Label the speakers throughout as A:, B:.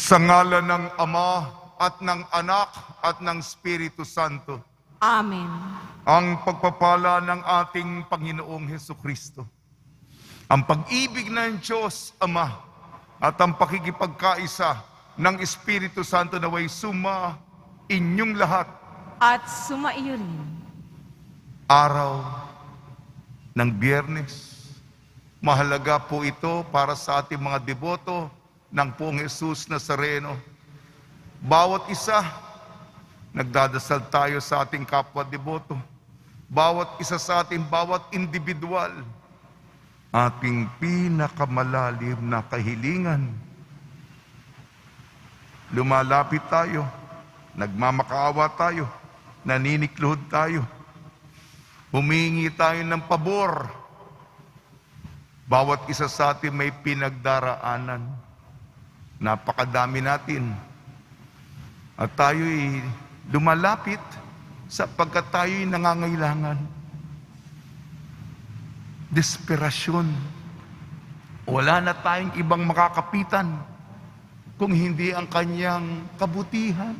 A: Sa ngalan ng Ama at ng Anak at ng Espiritu Santo.
B: Amen.
A: Ang pagpapala ng ating Panginoong Hesukristo, ang pag-ibig ng Diyos Ama at ang pakikipagkaisa ng Espiritu Santo naway suma inyong lahat.
B: At sumaiyo rin.
A: Araw ng Biyernes, mahalaga po ito para sa ating mga deboto ng Poong Jesus Nazareno. Bawat isa, nagdadasal tayo sa ating kapwa deboto. Bawat isa sa ating, bawat individual, ating pinakamalalim na kahilingan. Lumalapit tayo, nagmamakaawa tayo, naninikluhod tayo, humingi tayo ng pabor. Bawat isa sa atin may pinagdaraanan. Napakadami natin. At tayo'y lumalapit sapagkat tayo'y nangangailangan. Desperasyon. Wala na tayong ibang makakapitan kung hindi ang kanyang kabutihan.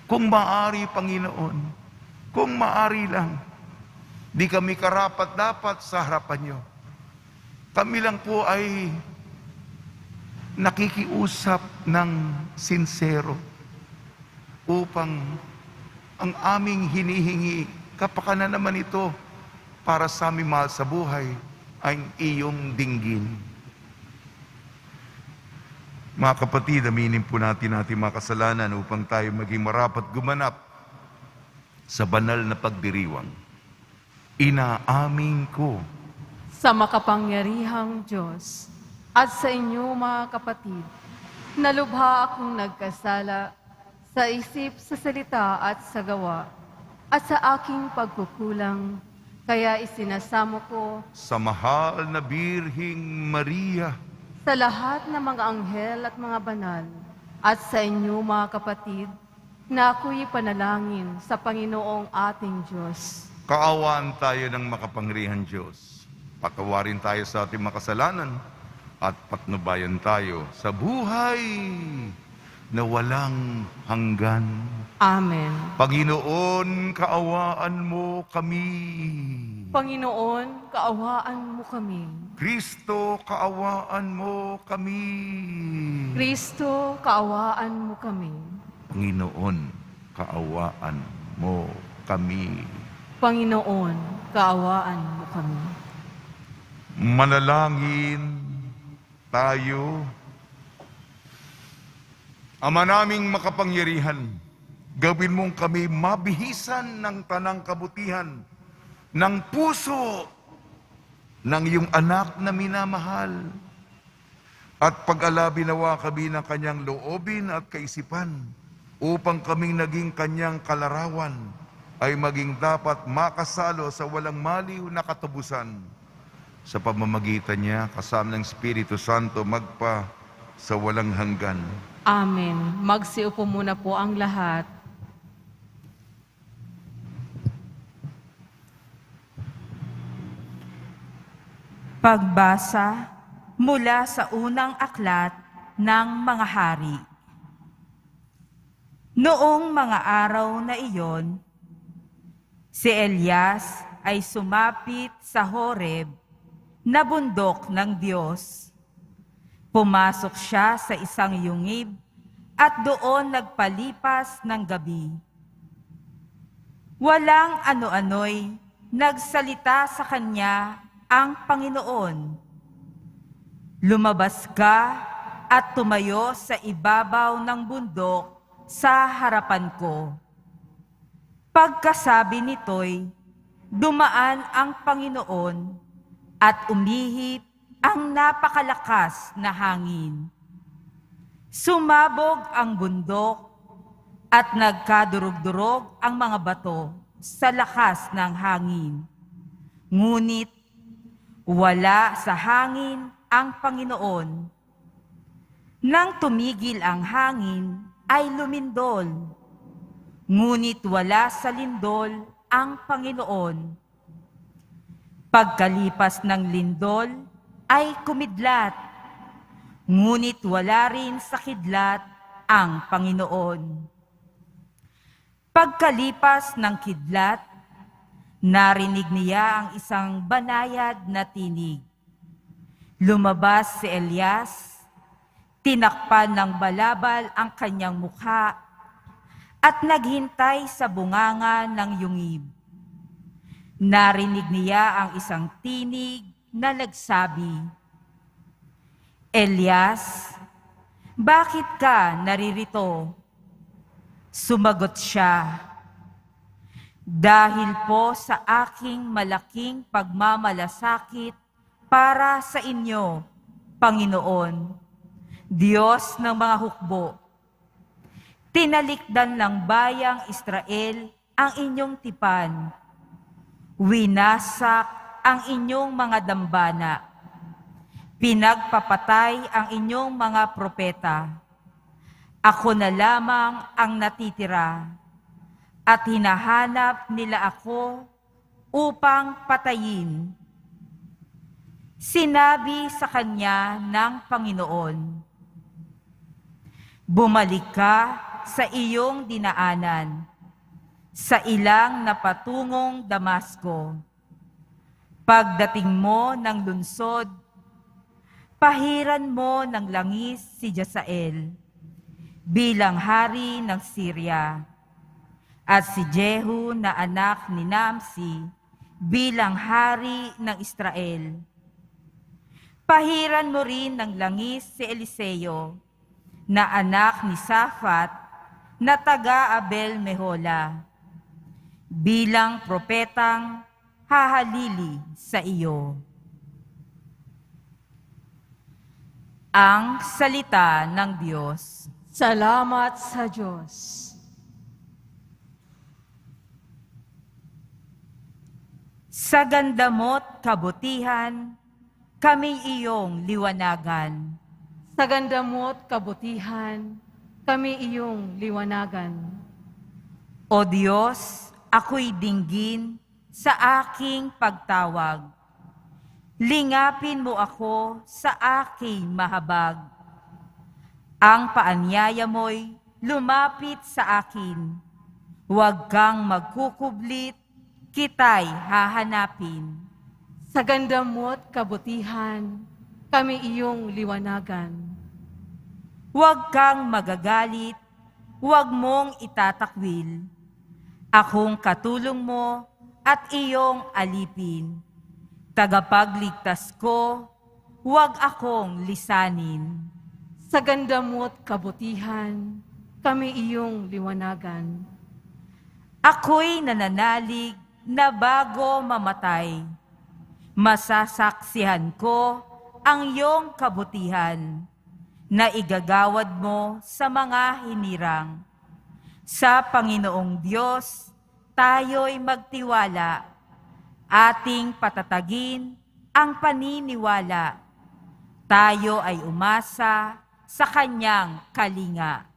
A: Kung maaari, Panginoon, kung maaari lang, di kami karapat-dapat sa harapan niyo. Kami lang po ay nakikiusap ng sinsero upang ang aming hinihingi, kapakanan naman ito para sa aming mahal sa buhay, ay iyong dinggin. Mga kapatid, aminin po natin mga kasalanan upang tayo maging marapat gumanap sa banal na pagdiriwang. Inaamin ko
B: Sa makapangyarihang Diyos at sa inyo mga kapatid, nalubha akong nagkasala sa isip, sa salita at sa gawa, at sa aking pagkukulang, kaya isinasamo ko
A: sa mahal na Birhing Maria,
B: sa lahat ng mga anghel at mga banal, at sa inyo mga kapatid, na ako'y panalangin sa Panginoong ating Diyos.
A: kaawaan tayo ng makapangyarihang Diyos. Patawarin tayo sa ating makasalanan at patnubayan tayo sa buhay na walang hanggan.
B: Amen.
A: Panginoon, kaawaan mo kami.
B: Panginoon, kaawaan mo kami.
A: Kristo, kaawaan mo kami.
B: Kristo, kaawaan mo kami.
A: Panginoon, kaawaan mo kami.
B: Panginoon, kaawaan mo kami.
A: Manalangin tayo. Ama naming makapangyarihan, gawin mong kami mabihisan ng tanang kabutihan ng puso ng iyong anak na minamahal. At pag-alabi nawa kami ng kanyang loobin at kaisipan upang kaming naging kanyang kalarawan ay maging dapat makasalo sa walang maliw na katubusan. Sa pamamagitan niya, kasama ng Espiritu Santo, magpa sa walang hanggan.
B: Amen. Magsiupo muna po ang lahat.
C: Pagbasa mula sa unang aklat ng mga hari. Noong mga araw na iyon, si Elias ay sumapit sa Horeb na bundok ng Diyos. Pumasok siya sa isang yungib at doon nagpalipas ng gabi. Walang ano-ano'y nagsalita sa kanya ang Panginoon. Lumabas ka at tumayo sa ibabaw ng bundok sa harapan ko. Pagkasabi nito'y, dumaan ang Panginoon at umihip ang napakalakas na hangin. Sumabog ang bundok at nagkadurog-durog ang mga bato sa lakas ng hangin. Ngunit wala sa hangin ang Panginoon. Nang tumigil ang hangin, ay lumindol. Ngunit wala sa lindol ang Panginoon. Pagkalipas ng lindol, ay kumidlat. ngunit wala rin sa kidlat ang Panginoon. Pagkalipas ng kidlat, narinig niya ang isang banayad na tinig. Lumabas si Elias, tinakpan ng balabal ang kanyang mukha at naghintay sa bunganga ng yungib. Narinig niya ang isang tinig na nagsabi, "Elias, bakit ka naririto?" Sumagot siya, "Dahil po sa aking malaking pagmamalasakit para sa inyo, Panginoon, Diyos ng mga hukbo. Tinalikdan ng bayang Israel ang inyong tipan. Winasak ang inyong mga dambana. Pinagpapatay ang inyong mga propeta. Ako na lamang ang natitira, at hinahanap nila ako upang patayin." Sinabi sa kanya ng Panginoon, "Bumalik ka sa iyong dinaanan, sa ilang napatungong Damasco. Pagdating mo ng lungsod, pahiran mo ng langis si Jasael bilang hari ng Syria, at si Jehu na anak ni Namsi bilang hari ng Israel. Pahiran mo rin ng langis si Eliseo na anak ni Safat na taga Abel Mehola bilang propetang hahalili sa iyo." Ang salita ng Diyos.
B: Salamat sa Diyos.
C: Sa ganda mo't kabutihan, kami iyong liwanagan.
B: Sa ganda mo't kabutihan, kami iyong liwanagan.
C: O Diyos, ako'y dinggin sa aking pagtawag. Lingapin mo ako sa aking mahabag. Ang paanyaya mo'y lumapit sa akin. Huwag kang magkukublit, kita'y hahanapin.
B: Sa ganda mo't kabutihan, kami iyong liwanagan.
C: Huwag kang magagalit, huwag mong itatakwil. Akong katulong mo at iyong alipin. Tagapagligtas ko, huwag akong lisanin.
B: Sa ganda mo't kabutihan, kami iyong liwanagan.
C: Ako'y nananalig na bago mamatay. Masasaksihan ko ang iyong kabutihan na igagawad mo sa mga hinirang. Sa Panginoong Diyos, tayo'y magtiwala. Ating patatagin ang paniniwala. Tayo ay umasa sa kanyang kalinga.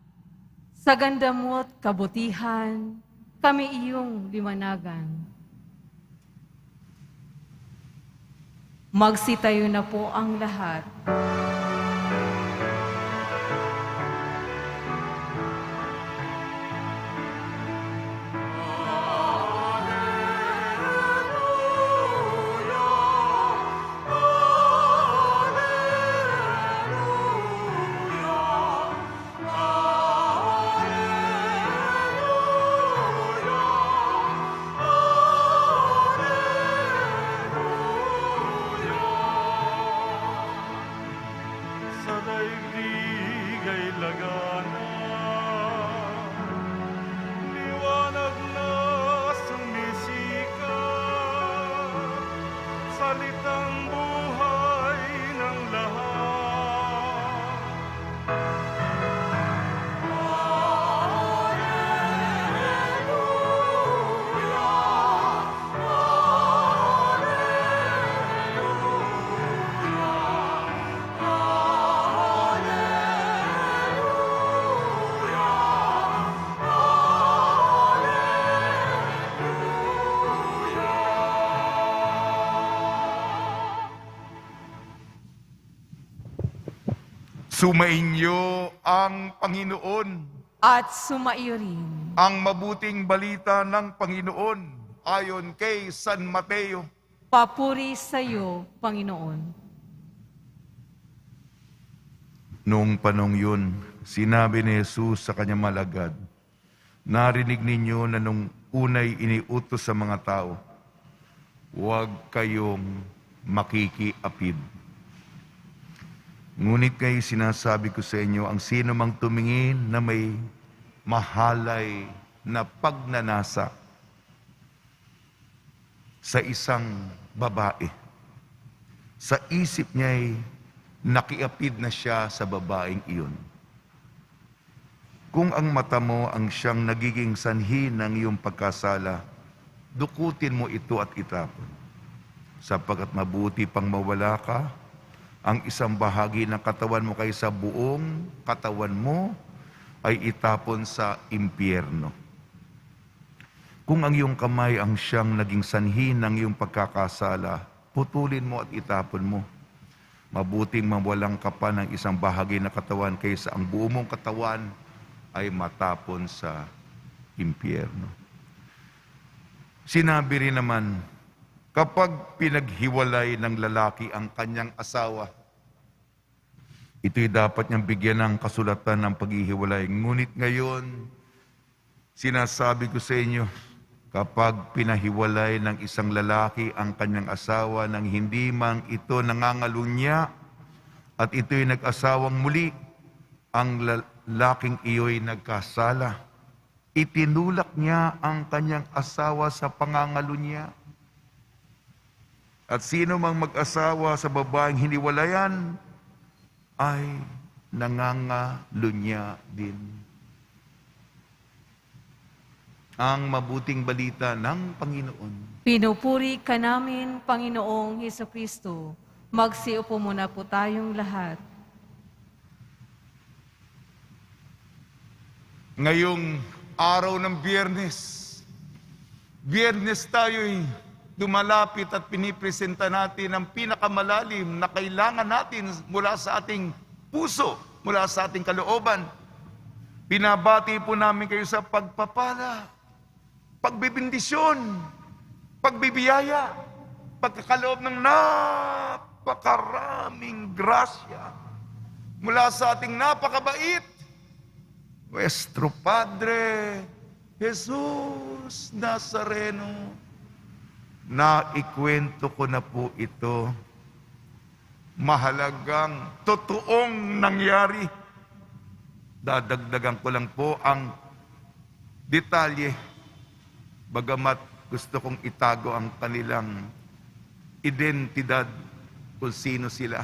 B: Sa ganda mo't kabutihan, kami iyong liwanagan. Magsitayo na po ang lahat.
A: Sumainyo ang Panginoon.
B: At sumaiyo rin.
A: Ang mabuting balita ng Panginoon ayon kay San Mateo.
B: Papuri sa iyo, Panginoon.
A: Noong panong yun, sinabi ni Jesus sa kanyang malagad, narinig ninyo na nung unay iniutos sa mga tao, huwag kayong makikiapid. Ngunit kayo sinasabi ko sa inyo, ang sino mang tumingin na may mahalay na pagnanasa sa isang babae, sa isip niya'y nakiapid na siya sa babaeng iyon. Kung ang mata mo ang siyang nagiging sanhi ng iyong pagkasala, dukutin mo ito at itapon. Sapagkat mabuti pang mawala ka, ang isang bahagi ng katawan mo kaysa buong katawan mo ay itapon sa impyerno. Kung ang iyong kamay ang siyang naging sanhi ng iyong pagkakasala, putulin mo at itapon mo. Mabuting mawalang ka pa ng isang bahagi ng katawan kaysa ang buong mong katawan ay matapon sa impyerno. Sinabi rin naman, kapag pinaghiwalay ng lalaki ang kanyang asawa, ito'y dapat niyang bigyan ng kasulatan ng paghihiwalay. Ngunit ngayon, sinasabi ko sa inyo, kapag pinahiwalay ng isang lalaki ang kanyang asawa nang hindi man ito nangangalunya at ito'y nag-asawang muli, ang lalaking iyo'y nagkasala. Itinulak niya ang kanyang asawa sa pangangalunya. At sino mang mag-asawa sa babaeng hiniwalayan ay nangangalunya din. Ang mabuting balita ng Panginoon.
B: Pinupuri ka namin, Panginoong Hesukristo. Magsiupo muna po tayong lahat.
A: Ngayong araw ng Biyernes tayo'y dumalapit at pinipresenta natin ang pinakamalalim na kailangan natin mula sa ating puso, mula sa ating kalooban. Binabati po namin kayo sa pagpapala, pagbibindisyon, pagbibiyaya, pagkakaloob ng napakaraming grasya mula sa ating napakabait Nuestro Padre Jesus Nazareno. Naikwento ko na po ito. Mahalagang, totoong nangyari. Dadagdagan ko lang po ang detalye. Bagamat gusto kong itago ang kanilang identidad kung sino sila.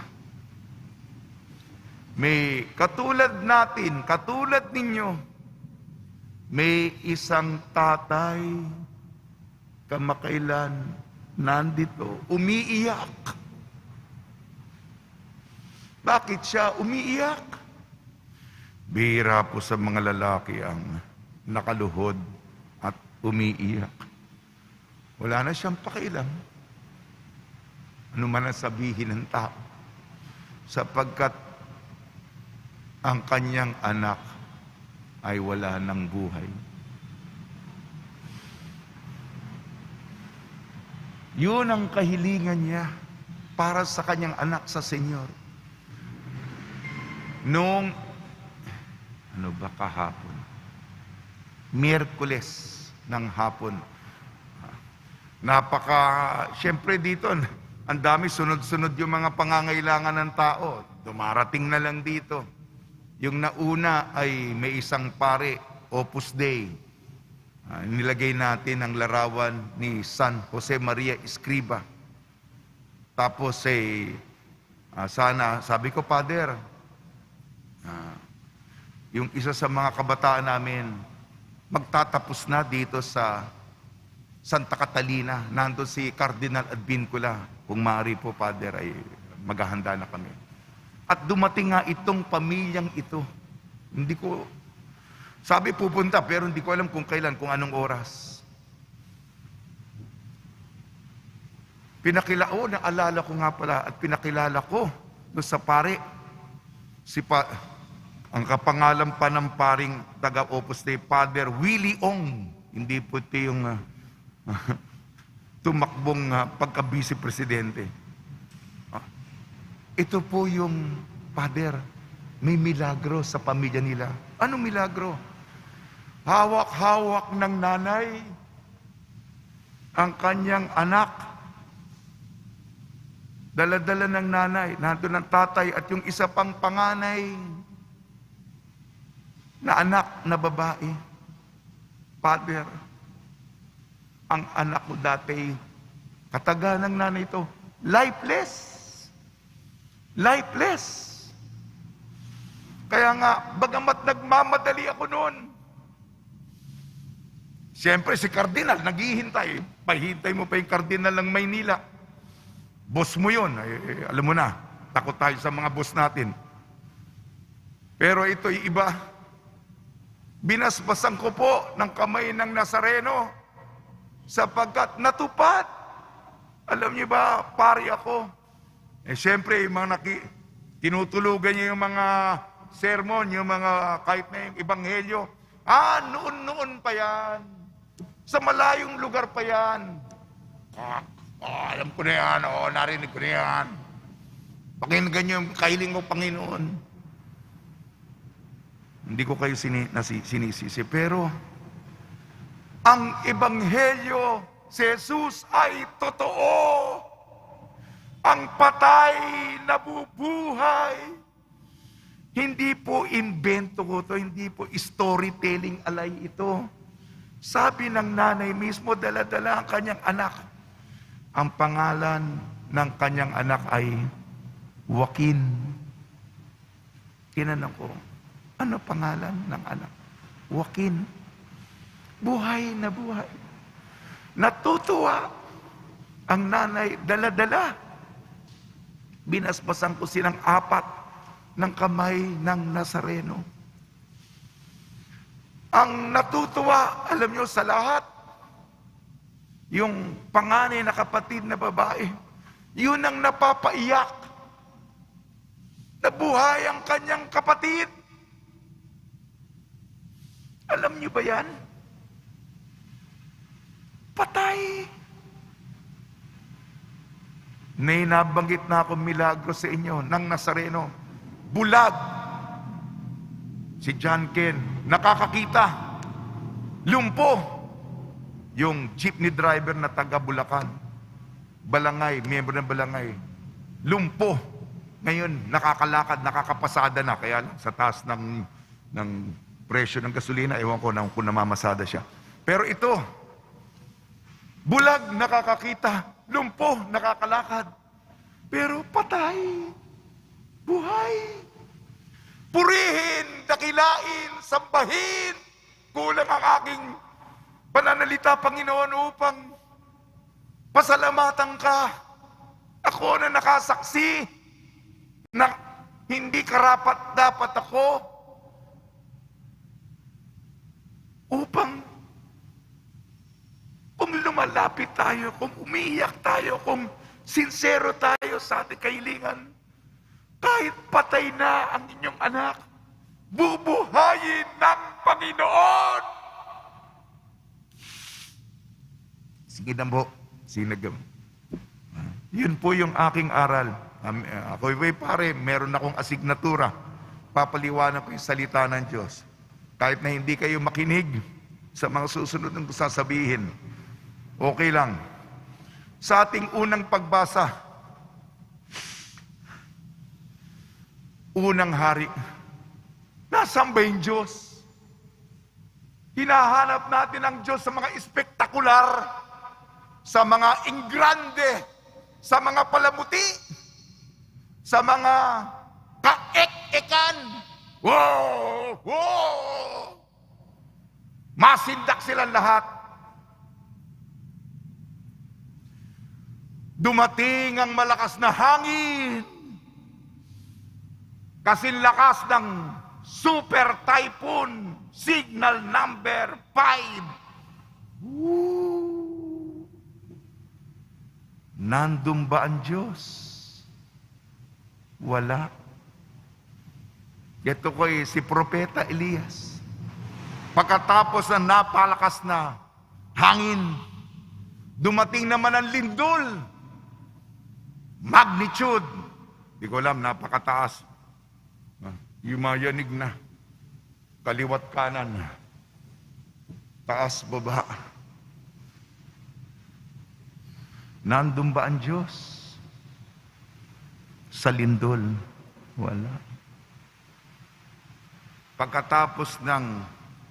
A: May katulad natin, katulad ninyo, may isang tatay kamakailan nandito, umiiyak. Bakit siya umiiyak? Bihira po sa mga lalaki ang nakaluhod at umiiyak. Wala na siyang pakialam. Ano man ang sabihin ng tao. Sapagkat ang kanyang anak ay wala ng buhay. Yun ang kahilingan niya para sa kanyang anak sa Senyor. Noong, kahapon? Miyerkules ng hapon. Siyempre dito, ang dami sunod-sunod yung mga pangangailangan ng tao. Dumarating na lang dito. Yung nauna ay may isang pare, Opus Dei. Nilagay natin ang larawan ni San Jose Maria Escriba. Tapos sana, sabi ko, Father, yung isa sa mga kabataan namin, magtatapos na dito sa Santa Catalina. Nandun si Cardinal Advincula. Kung maaari po, Father, ay maghahanda na kami. At dumating nga itong pamilyang ito. Hindi ko... Sabi pupunta, pero hindi ko alam kung kailan, kung anong oras. Naalala ko nga pala at pinakilala ko doon sa pare. ang kapangalan pa ng paring taga-Opus Dei, Father Willie Ong. Hindi po ito yung tumakbong pagka-vice presidente. Ito po yung Father, may milagro sa pamilya nila. Anong milagro? Hawak-hawak ng nanay ang kanyang anak. Dala-dala ng nanay, nandun ang tatay at yung isa pang panganay na anak na babae. Father, ang anak ko dati, kataga ng nanay ito, lifeless. Lifeless. Kaya nga, bagamat nagmamadali ako noon, siyempre si Cardinal, naghihintay. Pahintay mo pa yung Cardinal ng Maynila. Boss mo yun. Alam mo na, takot tayo sa mga boss natin. Pero ito'y iba. Binasbasan ko po ng kamay ng Nazareno sapagkat natupad. Alam niyo ba, pari ako. Siyempre, yung mga tinutulugan niya yung mga sermon, yung mga kahit na yung ebanghelyo. Noon-noon pa yan. Sa malayong lugar pa yan. Alam ko na yan. Narinig ko na yan. Pakinggan niyo yung kahiling mo, Panginoon. Hindi ko kayo sinisisi. Pero, ang ebanghelyo, si Jesus ay totoo. Ang patay nabubuhay. Hindi po invento ko to, hindi po storytelling alay ito. Sabi ng nanay mismo, dala-dala ang kanyang anak. Ang pangalan ng kanyang anak ay Joaquin. Tinanong ko, ano pangalan ng anak? Joaquin. Buhay na buhay. Natutuwa ang nanay, dala-dala. Binasbasan ko silang apat ng kamay ng Nazareno. Ang natutuwa, alam nyo, sa lahat, yung panganay na kapatid na babae, yun ang napapaiyak. Nabuhay ang kanyang kapatid. Alam nyo ba yan? Patay. May nabanggit na akong milagro sa inyo ng Nazareno. Bulag. Si John Ken, nakakakita. Lumpo. Yung jeepney driver na taga Bulacan. Balangay, miyembro ng Balangay. Lumpo. Ngayon, nakakalakad, nakakapasada na. Kaya lang, sa taas ng presyo ng gasolina, ewan ko na kung namamasada siya. Pero ito, bulag, nakakakita. Lumpo, nakakalakad. Pero patay. Buhay. Purihin, dakilain, sambahin. Kulang ang aking pananalita, Panginoon, upang pasalamatan ka. Ako na nakasaksi na hindi karapat dapat ako upang kung lumalapit tayo, kung umiiyak tayo, kung sincero tayo sa ating kahilingan, kahit patay na ang inyong anak, bubuhayin ng Panginoon. Sige na po, sinagam. Yun po yung aking aral. Ako, pare, meron akong asignatura. Papaliwanag ko yung salita ng Diyos. Kahit na hindi kayo makinig sa mga susunod ng sasabihin, okay lang. Sa ating unang pagbasa, unang hari, nasaan ba yung Diyos? Hinahanap natin ang Diyos sa mga espektakular, sa mga ingrande, sa mga palamuti, sa mga kaek-ekan. Wow! Wow! Masindak silang lahat. Dumating ang malakas na hangin. Kasing lakas ng super typhoon, signal number 5. Woo! Nandun ba ang Diyos? Wala. Ito ko si Propeta Elias. Pagkatapos ng napalakas na hangin, dumating naman ang lindol. Magnitude. Di ko alam, napakataas. Yumayanig na. Kaliwat kanan. Taas, baba. Nandun ba ang Diyos? Sa lindol? Wala. Pagkatapos ng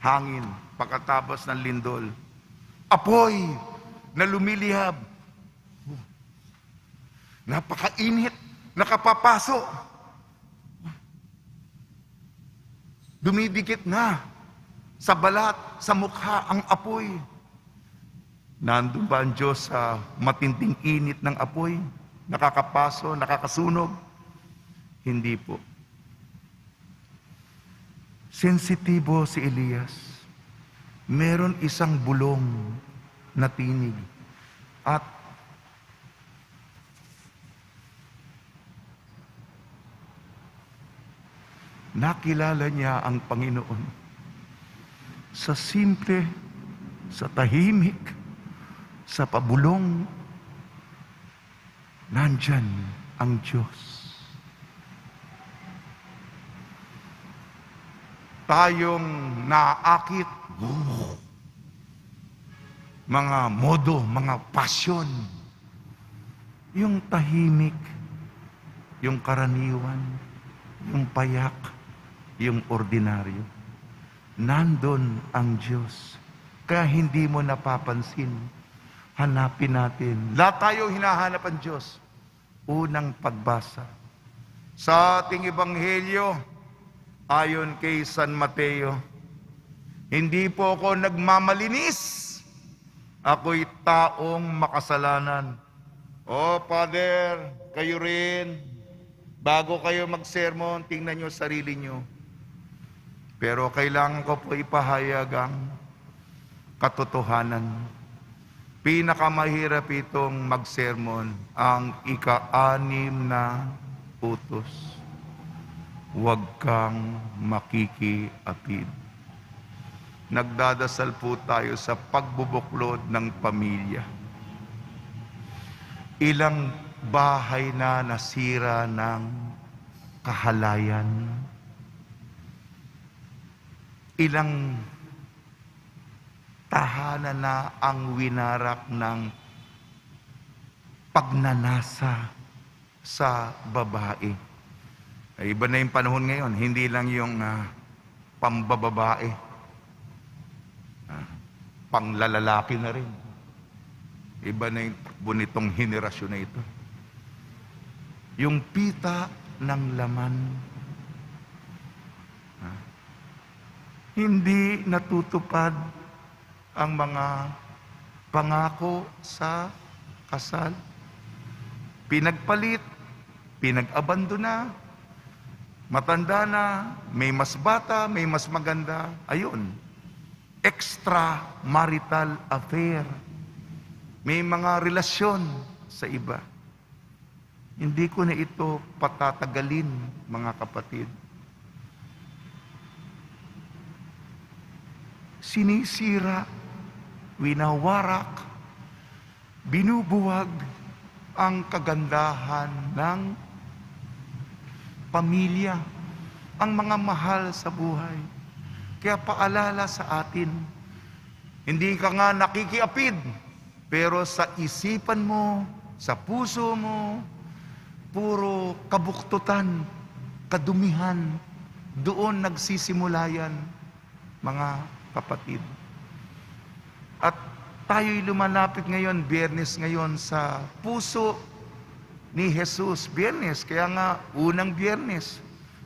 A: hangin, pagkatapos ng lindol, apoy na lumilihab. Napakainit, nakapapaso. Dumidikit na sa balat, sa mukha ang apoy. Nandun ba ang Diyos sa matinding init ng apoy? Nakakapaso, nakakasunog? Hindi po. Sensitibo si Elias. Meron isang bulong na tinig. At nakilala niya ang Panginoon. Sa simple, sa tahimik, sa pabulong, nandyan ang Diyos. Tayong naakit, mga modo, mga pasyon, yung tahimik, yung karaniwan, yung payak, yung ordinaryo. Nandun ang Diyos. Kaya hindi mo napapansin. Hanapin natin. Lahat tayo hinahanap ang Diyos. Unang pagbasa. Sa ating ebanghelyo, ayon kay San Mateo, hindi po ako nagmamalinis. Ako'y taong makasalanan. O Father, kayo rin, bago kayo mag-sermon, tingnan nyo sarili nyo. Pero kailangan ko po ipahayag ang katotohanan. Pinakamahirap itong mag-sermon, ang ika-6 na utos. Huwag kang makikiapid. Nagdadasal po tayo sa pagbubuklod ng pamilya. Ilang bahay na nasira ng kahalayan. Ilang tahanan na ang winarak ng pagnanasa sa babae. Ay, iba na yung panahon ngayon, hindi lang yung pambababae. Panglalalaki na rin. Iba na yung bunitong henerasyon na ito. Yung pita ng laman. Hindi natutupad ang mga pangako sa kasal. Pinagpalit, pinag-abandona, matanda na, may mas bata, may mas maganda. Ayun, extramarital affair. May mga relasyon sa iba. Hindi ko na ito patatagalin, mga kapatid. Sinisira, winawarak, binubuwag ang kagandahan ng pamilya, ang mga mahal sa buhay. Kaya paalala sa atin, hindi ka nga nakikiapid, pero sa isipan mo, sa puso mo, puro kabuktutan, kadumihan, doon nagsisimula yan, mga kapatid. At tayo'y lumalapit ngayon, Biyernes ngayon, sa puso ni Jesus. Biyernes, kaya nga unang Biyernes,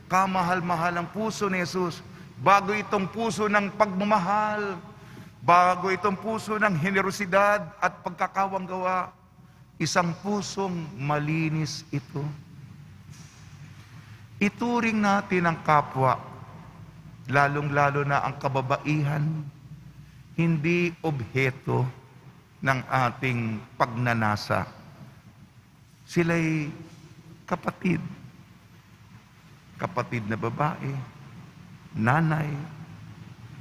A: kamahal-mahal ang puso ni Jesus. Bago itong puso ng pagmamahal, bago itong puso ng generosidad at pagkakawanggawa, isang pusong malinis ito. Ituring natin ang kapwa, lalong-lalo na ang kababaihan, hindi obheto ng ating pagnanasa. Sila'y kapatid. Kapatid na babae, nanay,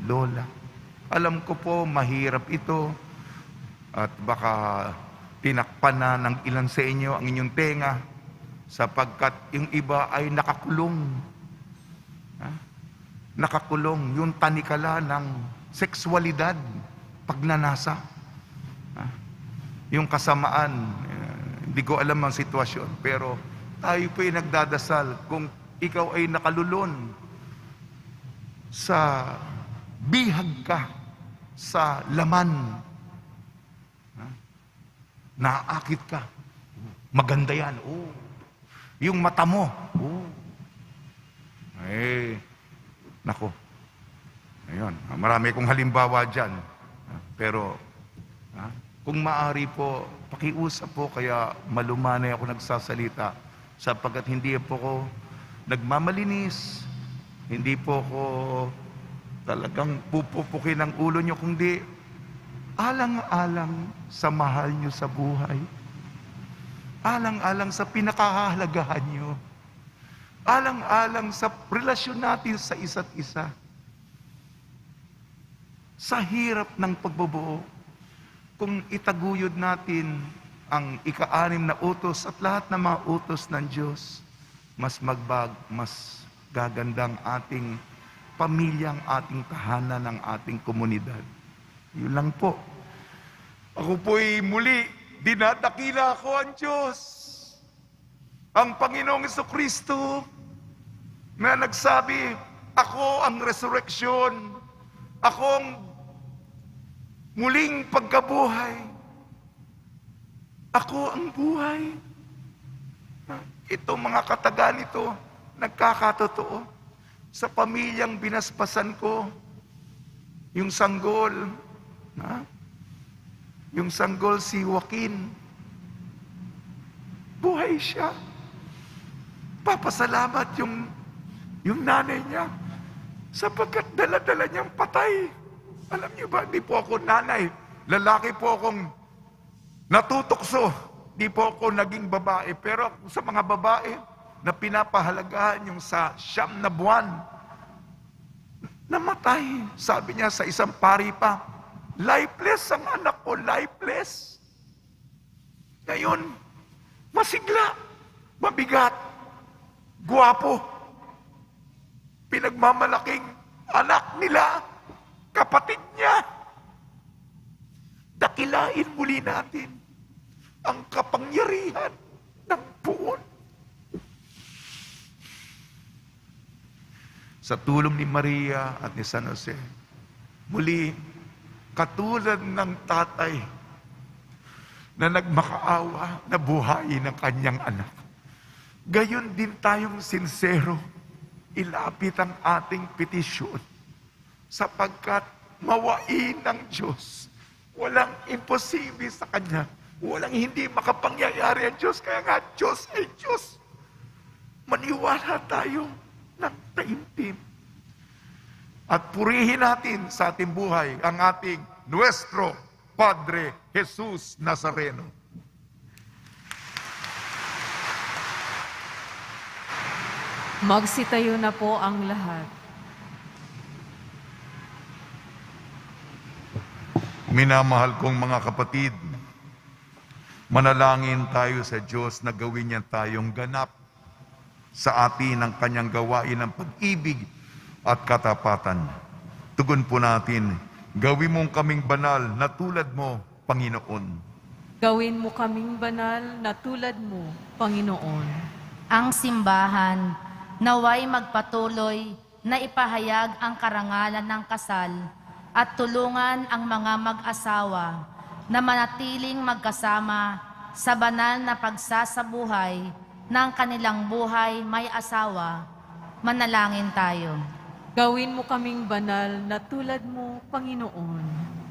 A: lola. Alam ko po, mahirap ito at baka tinakpan na ng ilan sa inyo ang inyong tenga sapagkat yung iba ay nakakulong. Ha? Nakakulong yung tanikala ng sexualidad, pagnanasa. Ha? Yung kasamaan, hindi ko alam ang sitwasyon, pero tayo po ay nagdadasal kung ikaw ay nakalulon sa bihag ka, sa laman, naaakit ka, maganda yan, oh. Yung mata mo, oh. Nako. Ayun, marami kong halimbawa dyan. Pero, kung maaari po, pakiusap po, kaya malumanay ako nagsasalita, sapagkat hindi po ko nagmamalinis, hindi po ko talagang pupupukin ang ulo nyo, kundi alang-alang sa mahal nyo sa buhay. Alang-alang sa pinakahahalagahan nyo. Alang-alang sa relasyon natin sa isa't isa. Sa hirap ng pagbubuo, kung itaguyod natin ang ika-6 na utos at lahat ng mga utos ng Diyos, mas gagandang ating pamilyang, ating tahanan, ng ating komunidad. Yun lang po. Ako po'y muli, dinadakila ko ang Diyos, ang Panginoong Jesucristo, na nagsabi, ako ang resurreksyon, ako ang muling pagkabuhay, ako ang buhay. Ito mga katagan ito, nagkakatotoo. Sa pamilyang binaspasan ko, yung sanggol, yung sanggol si Joaquin, buhay siya. Papasalamat yung nanay niya, sapagkat dala-dala niyang patay. Alam niyo ba, di po ako nanay, lalaki po akong natutokso, di po ako naging babae, pero sa mga babae na pinapahalagahan yung sa 9 na buwan, namatay. Sabi niya sa isang pari pa, lifeless ang anak ko, lifeless. Ngayon, masigla, mabigat, guwapo, pinagmamalaking anak nila, kapatid niya. Dakilain muli natin ang kapangyarihan ng puon. Sa tulong ni Maria at ni San Jose, muli, katulad ng tatay na nagmakaawa na buhayin ang kanyang anak, gayon din tayong sinsero, ilapit ang ating petisyon, sapagkat mawain ng Diyos. Walang imposible sa Kanya. Walang hindi makapangyayari ang Diyos. Kaya nga, Diyos ay Diyos. Maniwala tayo ng taimtim. At purihin natin sa ating buhay ang ating Nuestro Padre Jesus Nazareno.
B: Magsitayo na po ang lahat.
A: Minamahal kong mga kapatid, manalangin tayo sa Diyos na gawin niya tayong ganap sa atin ang kanyang gawain ng pag-ibig at katapatan. Tugon po natin, gawin mong kaming banal na tulad mo, Panginoon.
B: Gawin mo kaming banal na tulad mo, Panginoon.
D: Ang simbahan naway magpatuloy na ipahayag ang karangalan ng kasal at tulungan ang mga mag-asawa na manatiling magkasama sa banal na pagsasabuhay ng kanilang buhay may asawa. Manalangin tayo.
B: Gawin mo kaming banal na tulad mo, Panginoon.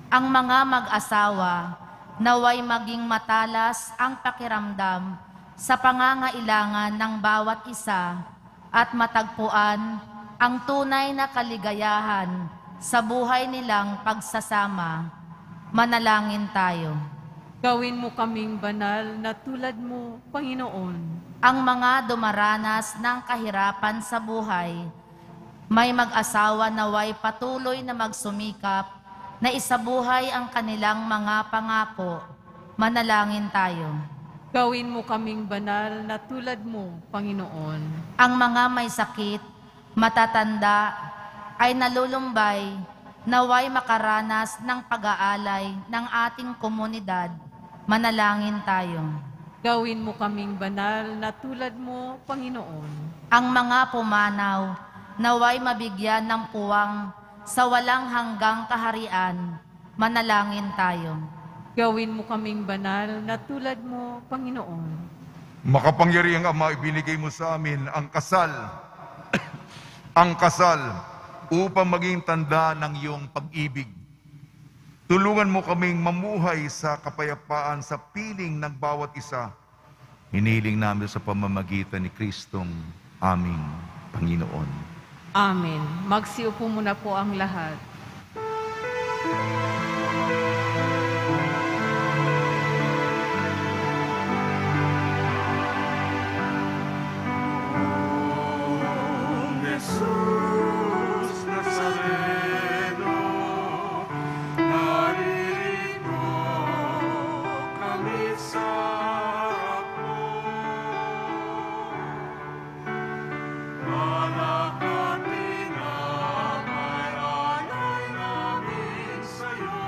D: Ang mga mag-asawa naway maging matalas ang pakiramdam sa pangangailangan ng bawat isa at matagpuan ang tunay na kaligayahan sa buhay nilang pagsasama. Manalangin tayo.
B: Gawin mo kaming banal na tulad mo, Panginoon.
D: Ang mga dumaranas ng kahirapan sa buhay, May mag-asawa naway patuloy na magsumikap na isabuhay ang kanilang mga pangako. Manalangin tayo.
B: Gawin mo kaming banal na tulad mo, Panginoon.
D: Ang mga may sakit, matatanda, ay nalulumbay, naway makaranas ng pag-aalay ng ating komunidad. Manalangin tayo.
B: Gawin mo kaming banal na tulad mo, Panginoon.
D: Ang mga pumanaw, naway mabigyan ng puwang sa walang hanggang kaharian. Manalangin tayo.
B: Gawin mo kaming banal na tulad mo, Panginoon.
A: Makapangyarihang Ama, ibinigay mo sa amin ang kasal, ang kasal, upang maging tanda ng iyong pag-ibig. Tulungan mo kaming mamuhay sa kapayapaan sa piling ng bawat isa. Hiniling namin sa pamamagitan ni Kristong aming Panginoon.
B: Amen. Magsiupo muna po ang lahat.
E: Jesus Nazareno, naririnig kami sa harap mo. Anak at ina, may alay namin sa'yo,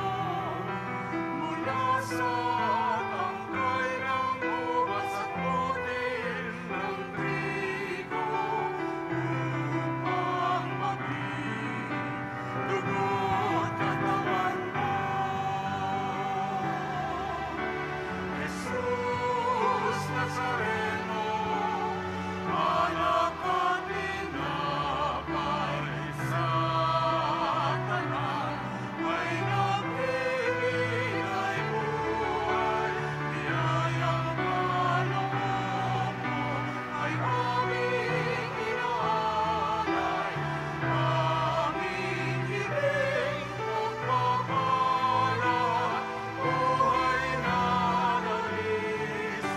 E: mula sa tangkay ng ubas at butil ng trigo. Dugo't katawan mo, Jesus Nazareno, anak at ina, pare sa tanan, ay nagbibigay buhay, biyayang kaloob mo ay aming inaalay. Aming hiling magpapala, buhay na dalisay.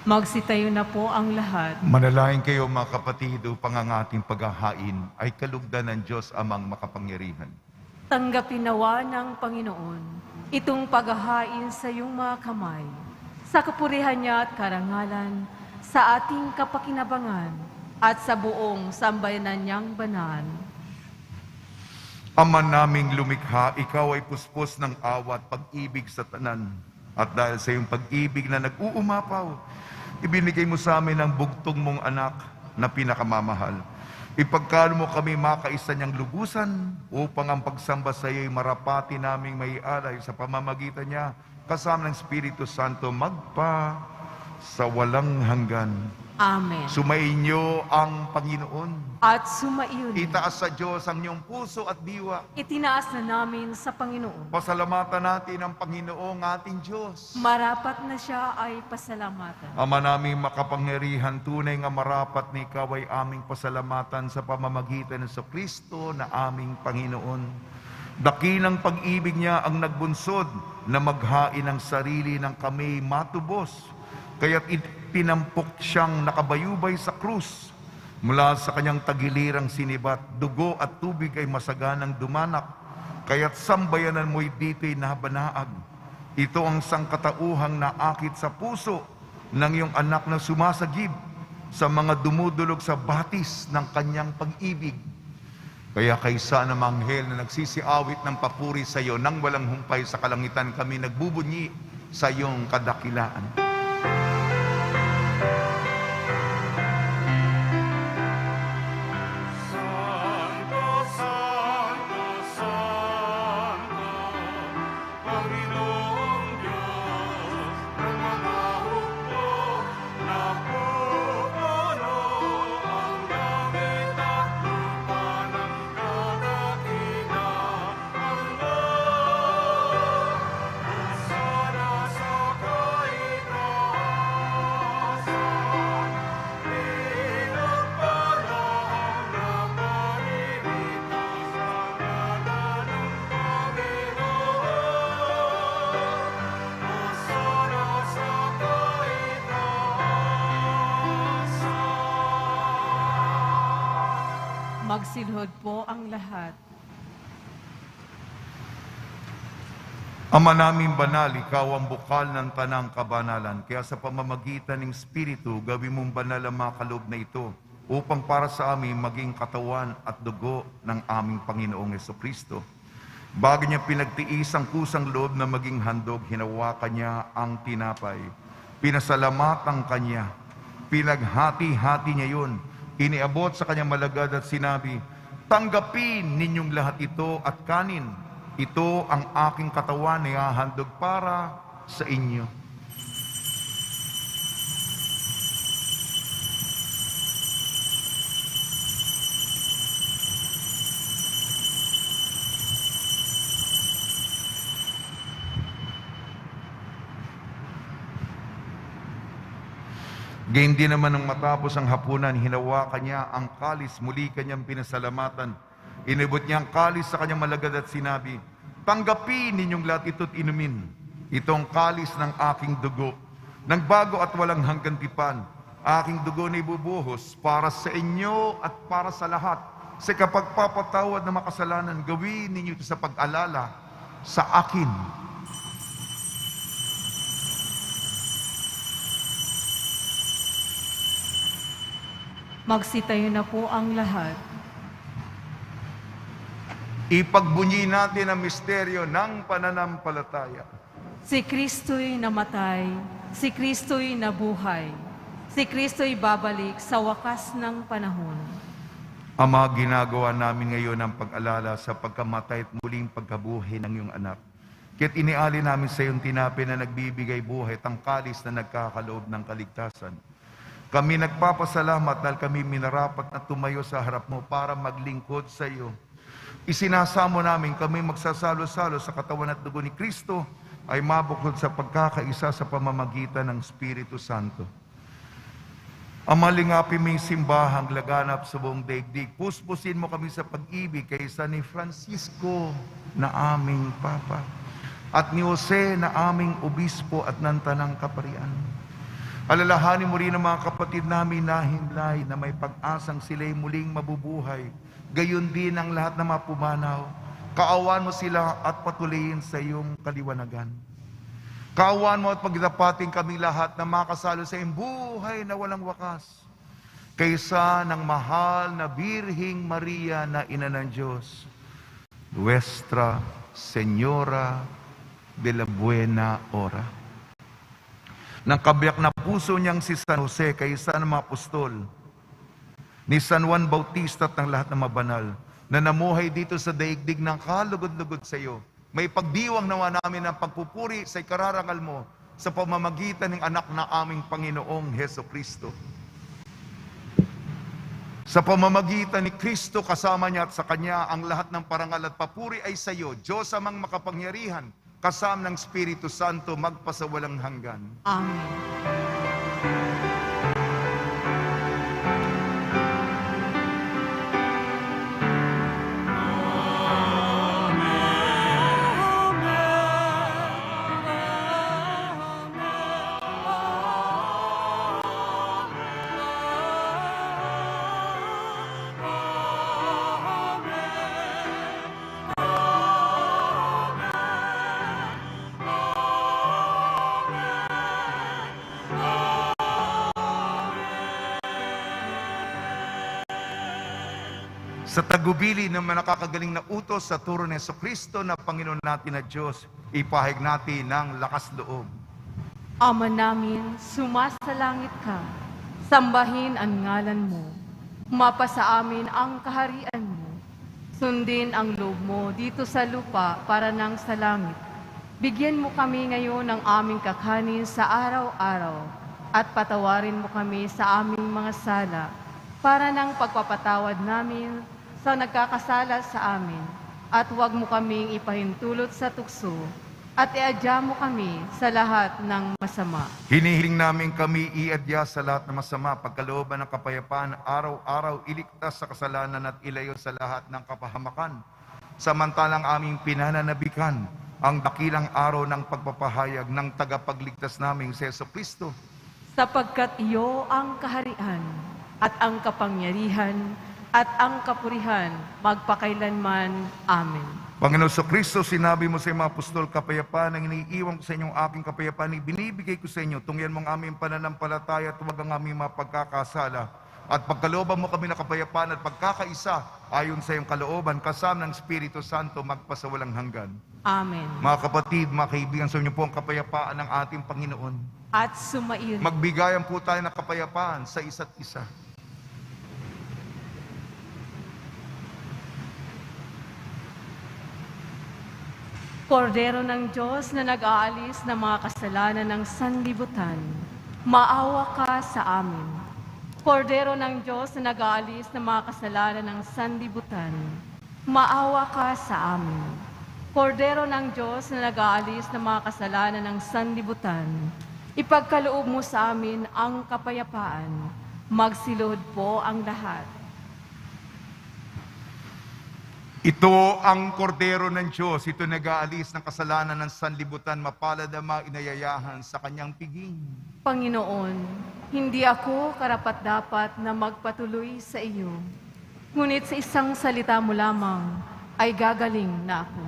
B: Magsitayo na po ang lahat.
A: Manalangin kayo mga kapatid upang ang ating paghahain ay kalugdan ng Diyos amang makapangyarihan.
B: Tanggapin nawa ng Panginoon itong paghahain sa iyong mga kamay, sa kapurihan niya at karangalan, sa ating kapakinabangan, at sa buong sambayanan niyang banal.
A: Ama naming lumikha, ikaw ay puspos ng awa at pag-ibig sa tanan. At dahil sa iyong pag-ibig na nag-uumapaw, ibinigay mo sa amin ang bugtong mong anak na pinakamamahal. Ipagkalo mo kami makaisa niyang lubusan upang ang pagsamba sa iyo'y marapati naming may alay sa pamamagitan niya kasama ng Espiritu Santo magpa sa walang hanggan.
B: Amen.
A: Sumainyo ang Panginoon.
B: At sumaiyon,
A: Itaas sa Diyos ang iyong puso at diwa.
B: itinaas na namin sa Panginoon.
A: Pasalamatan natin ang Panginoong ating Diyos.
B: Marapat na siya ay pasalamatan.
A: Ama naming makapangyarihan, tunay nga marapat ni ikaw ay aming pasalamatan sa pamamagitan ng Kristo na aming Panginoon. Dakilang pag-ibig niya ang nagbunsod na maghain ng sarili ng kami matubos. Kaya't pinampok siyang nakabayubay sa krus. Mula sa kanyang tagilirang sinibat, dugo at tubig ay masaganang dumanak. Kaya't sambayanan mo'y dito'y nabanaag. Ito ang sangkatauhang naakit sa puso ng iyong anak na sumasagib sa mga dumudulog sa batis ng kanyang pag-ibig. Kaya kaysa ng manghel na nagsisiawit ng papuri sa iyo nang walang humpay sa kalangitan, kami nagbubunyi sa iyong kadakilaan.
E: Santo, Santo, Santo, Panginoong Diyos ng mga hukbo, napupuno ang langit at lupa ng kadakilaan mo. Hosana sa kailanman,
B: Magsilhod po ang lahat.
A: Ama naming banal, ikaw ang bukal ng tanang kabanalan. Kaya sa pamamagitan ng Espiritu, gawin mong banal ang mga kaloob na ito upang para sa amin maging katawan at dugo ng aming Panginoong Jesucristo. Bago niya pinagtiis ang kusang loob na maging handog, hinawakan niya ang tinapay. Pinasalamatan kanya. Pinaghati-hati niya yun. Iniabot sa kanyang malagad at sinabi, "Tanggapin ninyong lahat ito at kanin. Ito ang aking katawan na ihahandog para sa inyo." Gayun din naman nang matapos ang hapunan, hinawakan niya ang kalis, muli kanyang pinasalamatan. Inibot niya ang kalis sa kanyang malagad at sinabi, "Tanggapin ninyong lahat ito't inumin. Itong kalis ng aking dugo, ng bago at walang hanggang tipan. Aking dugo na ibubuhos para sa inyo at para sa lahat. Sa kapagpapatawad ng makasalanan, gawin ninyo ito sa pag-alala sa akin."
B: Magsitayo na po ang lahat.
A: Ipagbunyi natin ang misteryo ng pananampalataya.
B: Si Kristo'y namatay, si Kristo'y nabuhay, si Kristo'y babalik sa wakas ng panahon.
A: Ama, ginagawa namin ngayon ang pag-alala sa pagkamatay at muling pagkabuhay ng iyong anak. Kaya't iniali namin sa iyong tinapay na nagbibigay buhay, tangkalis na nagkakaloob ng kaligtasan. Kami nagpapasalamat dahil kami minarapat na tumayo sa harap mo para maglingkod sa iyo. Isinasamo namin kami magsasalo-salo sa katawan at dugo ni Kristo ay mabuklod sa pagkakaisa sa pamamagitan ng Espiritu Santo. Ama, lingapin mo yung simbahang laganap sa buong daigdig. Puspusin mo kami sa pag-ibig kaysa ni Francisco na aming Papa at ni Jose na aming Obispo at ng Tanang Kaparian. Alalahanin mo rin ang mga kapatid namin na himlay na may pag-asang sila'y muling mabubuhay. Gayon din ang lahat na mapumanaw. Kaawan mo sila at patuloyin sa iyong kaliwanagan. Kaawan mo at pagdapating kami lahat na makasalo sa iyong buhay na walang wakas. Kaysa ng mahal na Birhing Maria na Ina ng Diyos, Nuestra Señora de la Buena Hora. Ng kabiyak na puso niyang si San Jose, kaysa ng mga apostol, ni San Juan Bautista at ng lahat ng mabanal, na namuhay dito sa daigdig ng kalugod-lugod sa iyo. May pagdiwang nawa namin ng pagpupuri sa ikararangal mo sa pamamagitan ng anak na aming Panginoong Jesucristo. Sa pamamagitan ni Kristo, kasama niya at sa Kanya, ang lahat ng parangal at papuri ay sa iyo, Diyos amang makapangyarihan, kasama ng Espiritu Santo, magpasawalang hanggan.
B: Amen.
A: Sa tagubili ng mga nakakagaling na utos sa turo ni Jesucristo na Panginoon natin na Diyos, ipahayag natin ng lakas loob.
B: Ama namin, sumasalangit ka. Sambahin ang ngalan mo. Mapasa amin ang kaharian mo. Sundin ang loob mo dito sa lupa para nang sa langit. Bigyan mo kami ngayon ng aming kakanin sa araw-araw at patawarin mo kami sa aming mga sala para nang pagpapatawad namin sa nagkakasala sa amin, at huwag mo kaming ipahintulot sa tukso, at iadya mo kami sa lahat ng masama.
A: Hinihiling namin kami iadya sa lahat ng masama, pagkalooban ng kapayapaan, araw-araw iligtas sa kasalanan at ilayo sa lahat ng kapahamakan. Samantalang aming pinananabikan ang dakilang araw ng pagpapahayag ng tagapagligtas naming si Jesucristo.
B: Sapagkat iyo ang kaharian at ang kapangyarihan at ang kapurihan magpakailanman. Amen.
A: Panginoon sa Kristo, sinabi mo sa mga apostol, kapayapaan ang iniiwan ko sa inyong aking kapayapaan, ibinibigay ko sa inyo. Tungyan mo ang aming pananampalataya at huwag ang aming mga pagkakasala. At pagkalooban mo kami na kapayapaan at pagkakaisa, ayon sa iyong kalooban, kasama ng Espiritu Santo, magpasawalang hanggan.
B: Amen.
A: Mga kapatid, mga kaibigan, sa inyo po ang kapayapaan ng ating Panginoon.
B: At sumain.
A: Magbigayan po tayo ng kapayapaan sa isa't isa.
B: Kordero ng Diyos na nag-aalis ng mga kasalanan ng sanlibutan, maawa ka sa amin. Kordero ng Diyos na nag-aalis ng mga kasalanan ng sanlibutan, maawa ka sa amin. Kordero ng Diyos na nag-aalis ng mga kasalanan ng sanlibutan, ipagkaloob mo sa amin ang kapayapaan. Magsilod po ang lahat.
A: Ito ang kordero ng Diyos, ito nag-aalis ng kasalanan ng sanlibutan, mapalad ang mga inayayahan sa kanyang piging.
B: Panginoon, hindi ako karapat-dapat na magpatuloy sa iyo, ngunit sa isang salita mo lamang ay gagaling na ako.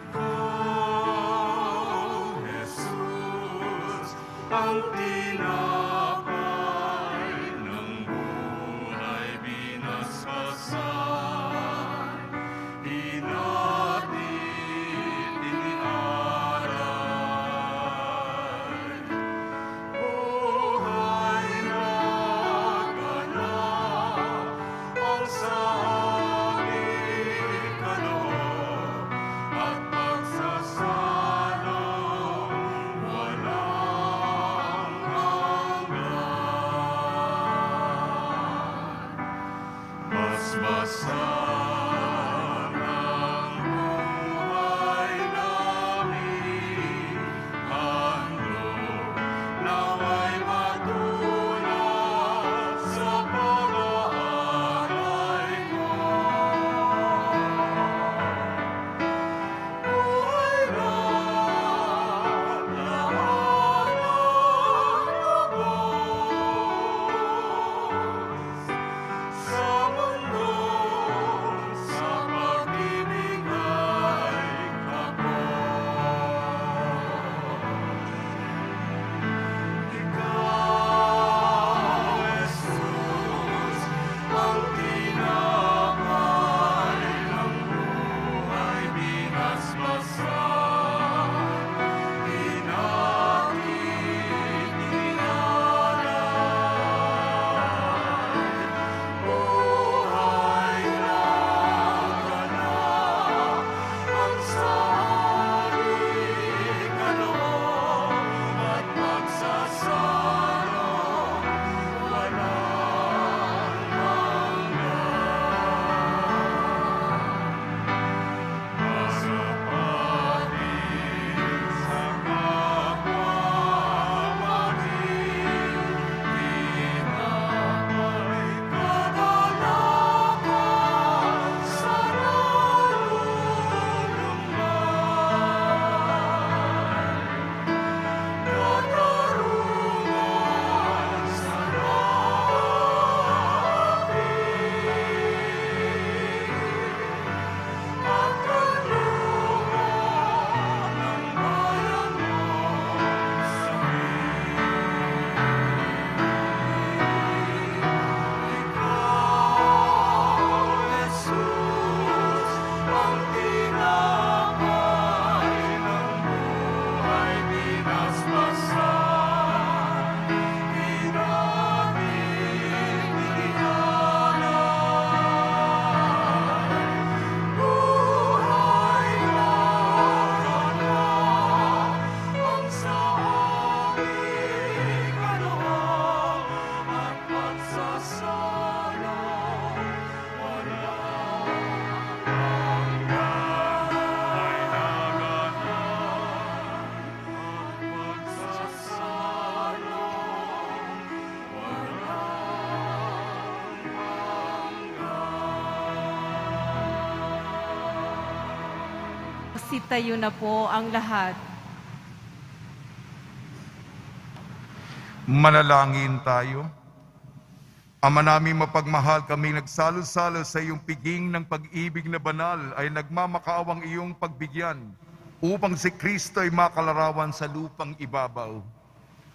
E: Ikaw, Jesus, ang tinapay ng buhay binasbasan. Hinatid, inialay. Buhay na ganap ang sanging kaloob at pagsasalang walang hanggan.
B: Sitayo na po ang lahat.
A: Manalangin tayo. Ama namin mapagmahal, kami nagsalo-salo sa iyong piging ng pag-ibig na banal ay nagmamakaawang iyong pagbigyan upang si Kristo ay makalarawan sa lupang ibabaw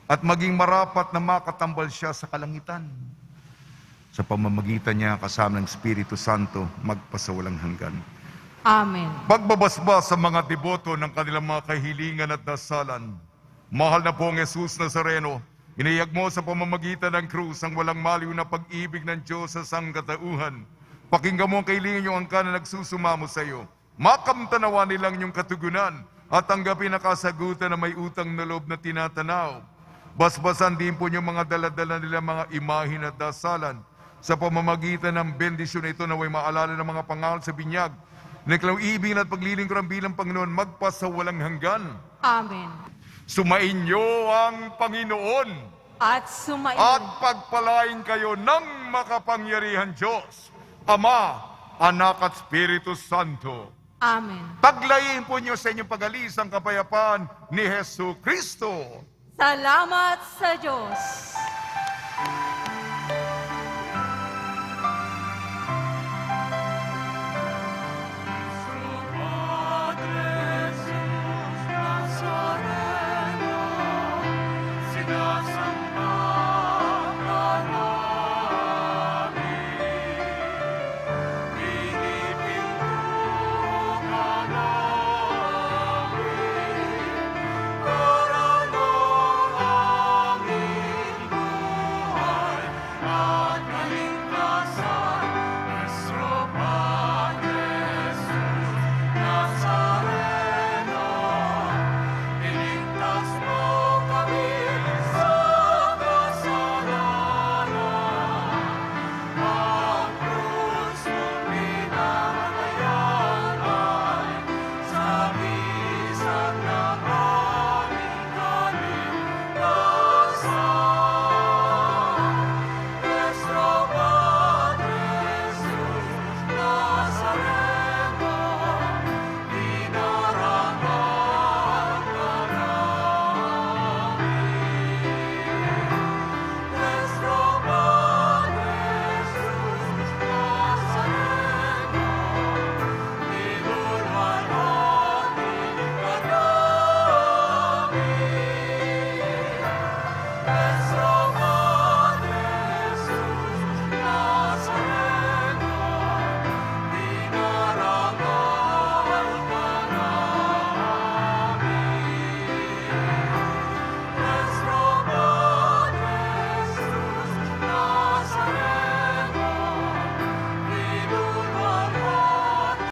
A: at maging marapat na makatambal siya sa kalangitan. Sa pamamagitan niya kasama ng Espiritu Santo magpasawalang hanggan.
B: Amen.
A: Pagbabasbas sa mga deboto ng kanilang mga kahilingan at dasalan, mahal na pong Jesus Nazareno, iniyag mo sa pamamagitan ng krus ang walang maliw na pag-ibig ng Diyos sa sangkatauhan. Pakinggan mo ang kahilingan niyong angkan na nagsusumamo sa iyo. Makamtanawa nilang niyong katugunan at tanggapin na kasagutan na may utang na loob na tinatanaw. Basbasan din po niyong mga daladala nila mga imahin at dasalan. Sa pamamagitan ng bendisyon ito na may maalala ng mga pangalan sa binyag, Niklaw ibig at paglilingkuran bilang Panginoon magpasawalang hanggan.
B: Amen.
A: Sumainyo ang Panginoon
B: At sumain.
A: at pagpalain kayo ng makapangyarihan Diyos, Ama, Anak at Espiritu Santo.
B: Amen.
A: Taglayin po niyo sa inyong pag-alis ang kapayapaan ni Jesu Kristo.
B: Salamat sa Diyos.